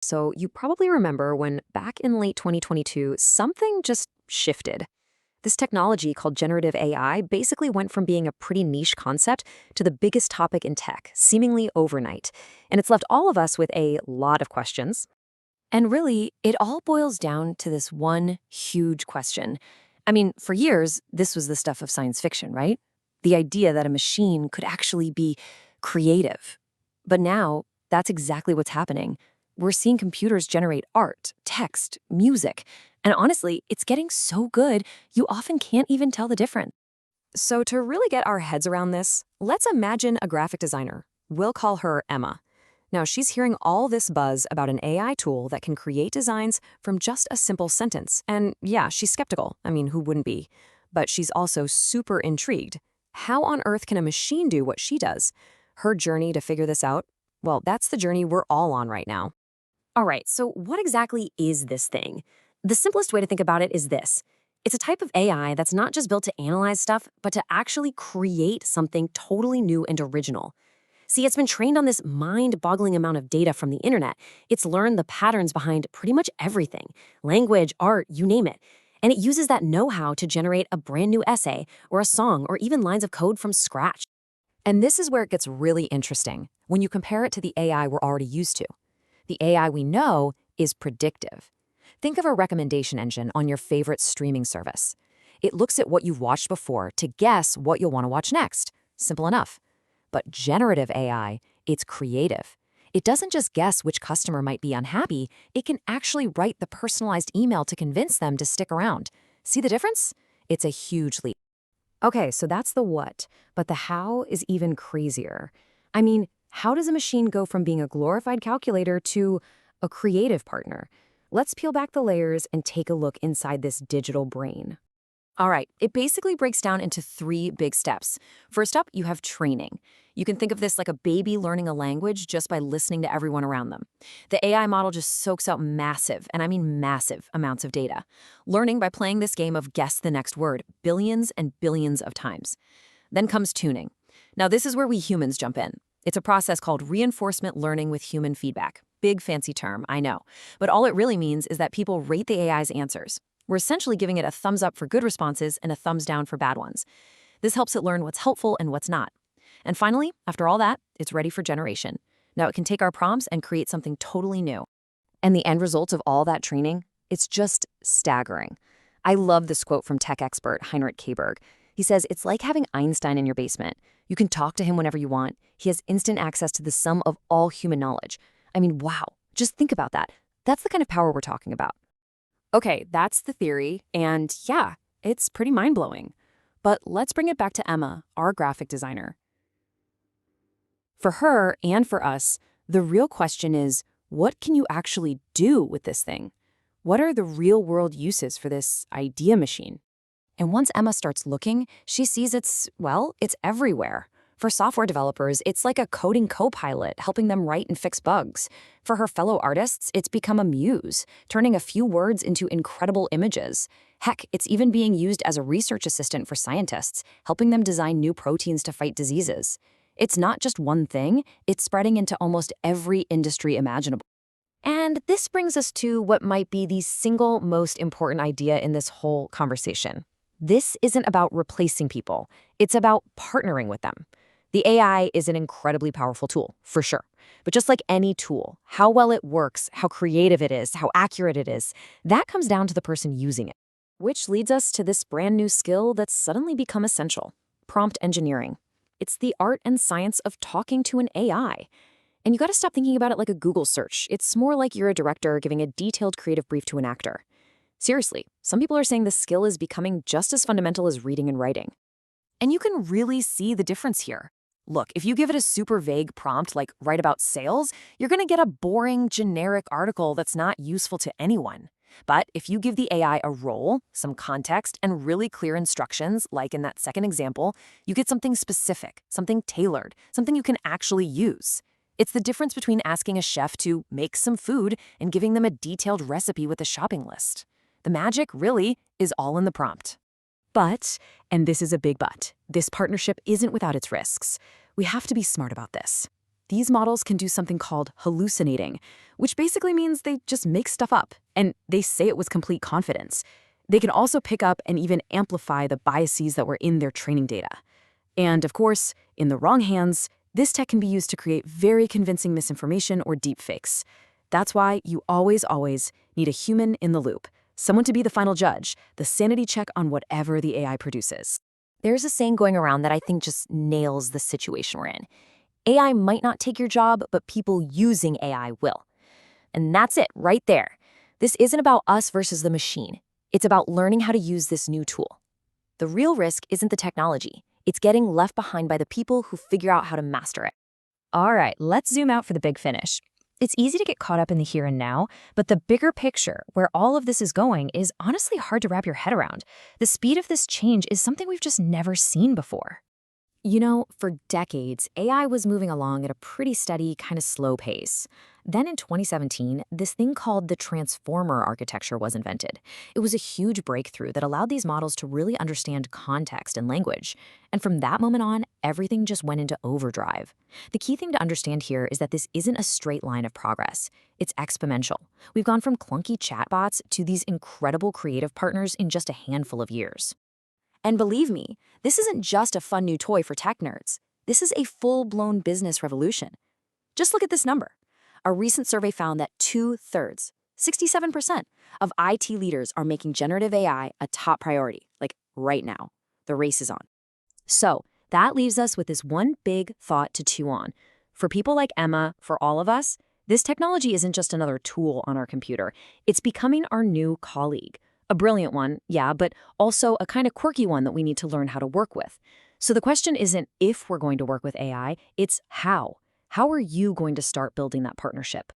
So you probably remember when back in late 2022, something just shifted. This technology called generative AI basically went from being a pretty niche concept to the biggest topic in tech, seemingly overnight. And it's left all of us with a lot of questions. And really, it all boils down to this one huge question. I mean, for years, this was the stuff of science fiction, right? The idea that a machine could actually be creative. But now, that's exactly what's happening. We're seeing computers generate art, text, music, and honestly, it's getting so good, you often can't even tell the difference. So to really get our heads around this, let's imagine a graphic designer. We'll call her Emma. Now, she's hearing all this buzz about an AI tool that can create designs from just a simple sentence. And yeah, she's skeptical. I mean, who wouldn't be? But she's also super intrigued. How on earth can a machine do what she does? Her journey to figure this out? Well, that's the journey we're all on right now. All right, so what exactly is this thing? The simplest way to think about it is this. It's a type of AI that's not just built to analyze stuff, but to actually create something totally new and original. See, it's been trained on this mind-boggling amount of data from the internet. It's learned the patterns behind pretty much everything, language, art, you name it. And it uses that know-how to generate a brand new essay or a song or even lines of code from scratch. And this is where it gets really interesting when you compare it to the AI we're already used to. The AI we know is predictive. Think of a recommendation engine on your favorite streaming service. It looks at what you've watched before to guess what you'll want to watch next. Simple enough. But generative AI, it's creative. It doesn't just guess which customer might be unhappy, it can actually write the personalized email to convince them to stick around. See the difference? It's a huge leap. Okay, so that's the what, but the how is even crazier. I mean, how does a machine go from being a glorified calculator to a creative partner? Let's peel back the layers and take a look inside this digital brain. All right, it basically breaks down into three big steps. First up, you have training. You can think of this like a baby learning a language just by listening to everyone around them. The AI model just soaks out massive, and I mean massive, amounts of data, learning by playing this game of guess the next word billions and billions of times. Then comes tuning. Now, this is where we humans jump in. It's a process called reinforcement learning with human feedback. Big fancy term, I know. But all it really means is that people rate the AI's answers. We're essentially giving it a thumbs up for good responses and a thumbs down for bad ones. This helps it learn what's helpful and what's not. And finally, after all that, it's ready for generation. Now it can take our prompts and create something totally new. And the end result of all that training? It's just staggering. I love this quote from tech expert Heinrich Kaberg. He says, it's like having Einstein in your basement. You can talk to him whenever you want. He has instant access to the sum of all human knowledge. I mean, wow, just think about that. That's the kind of power we're talking about. Okay, that's the theory, and yeah, it's pretty mind-blowing. But let's bring it back to Emma, our graphic designer. For her and for us, the real question is, what can you actually do with this thing? What are the real-world uses for this idea machine? And once Emma starts looking, she sees it's everywhere. For software developers, it's like a coding co-pilot, helping them write and fix bugs. For her fellow artists, it's become a muse, turning a few words into incredible images. Heck, it's even being used as a research assistant for scientists, helping them design new proteins to fight diseases. It's not just one thing, it's spreading into almost every industry imaginable. And this brings us to what might be the single most important idea in this whole conversation. This isn't about replacing people, it's about partnering with them. The AI is an incredibly powerful tool, for sure. But just like any tool, how well it works, how creative it is, how accurate it is, that comes down to the person using it. Which leads us to this brand new skill that's suddenly become essential: prompt engineering. It's the art and science of talking to an AI. And you gotta stop thinking about it like a Google search. It's more like you're a director giving a detailed creative brief to an actor. Seriously, some people are saying this skill is becoming just as fundamental as reading and writing. And you can really see the difference here. Look, if you give it a super vague prompt like write about sales, you're going to get a boring, generic article that's not useful to anyone. But if you give the AI a role, some context, and really clear instructions, like in that second example, you get something specific, something tailored, something you can actually use. It's the difference between asking a chef to make some food and giving them a detailed recipe with a shopping list. The magic, really, is all in the prompt. But, and this is a big but, this partnership isn't without its risks. We have to be smart about this. these models can do something called hallucinating, which basically means they just make stuff up, and they say it with complete confidence. They can also pick up and even amplify the biases that were in their training data. And of course, in the wrong hands, this tech can be used to create very convincing misinformation or deepfakes. That's why you always need a human in the loop, someone to be the final judge, the sanity check on whatever the AI produces. There's a saying going around that I think just nails the situation we're in. AI might not take your job, but people using AI will. And that's it, right there. This isn't about us versus the machine. It's about learning how to use this new tool. The real risk isn't the technology. It's getting left behind by the people who figure out how to master it. All right, let's zoom out for the big finish. It's easy to get caught up in the here and now, but the bigger picture, where all of this is going, is honestly hard to wrap your head around. The speed of this change is something we've just never seen before. You know, for decades, AI was moving along at a pretty steady, kind of slow pace. Then in 2017, this thing called the transformer architecture was invented. It was a huge breakthrough that allowed these models to really understand context and language. And from that moment on, everything just went into overdrive. The key thing to understand here is that this isn't a straight line of progress. It's exponential. We've gone from clunky chatbots to these incredible creative partners in just a handful of years. And believe me, this isn't just a fun new toy for tech nerds. This is a full-blown business revolution. Just look at this number. A recent survey found that 2/3, 67%, of IT leaders are making generative AI a top priority, like right now. The race is on. So that leaves us with this one big thought to chew on. For people like Emma, for all of us, this technology isn't just another tool on our computer. It's becoming our new colleague. A brilliant one, yeah, but also a kind of quirky one that we need to learn how to work with. So the question isn't if we're going to work with AI, it's how. How are you going to start building that partnership?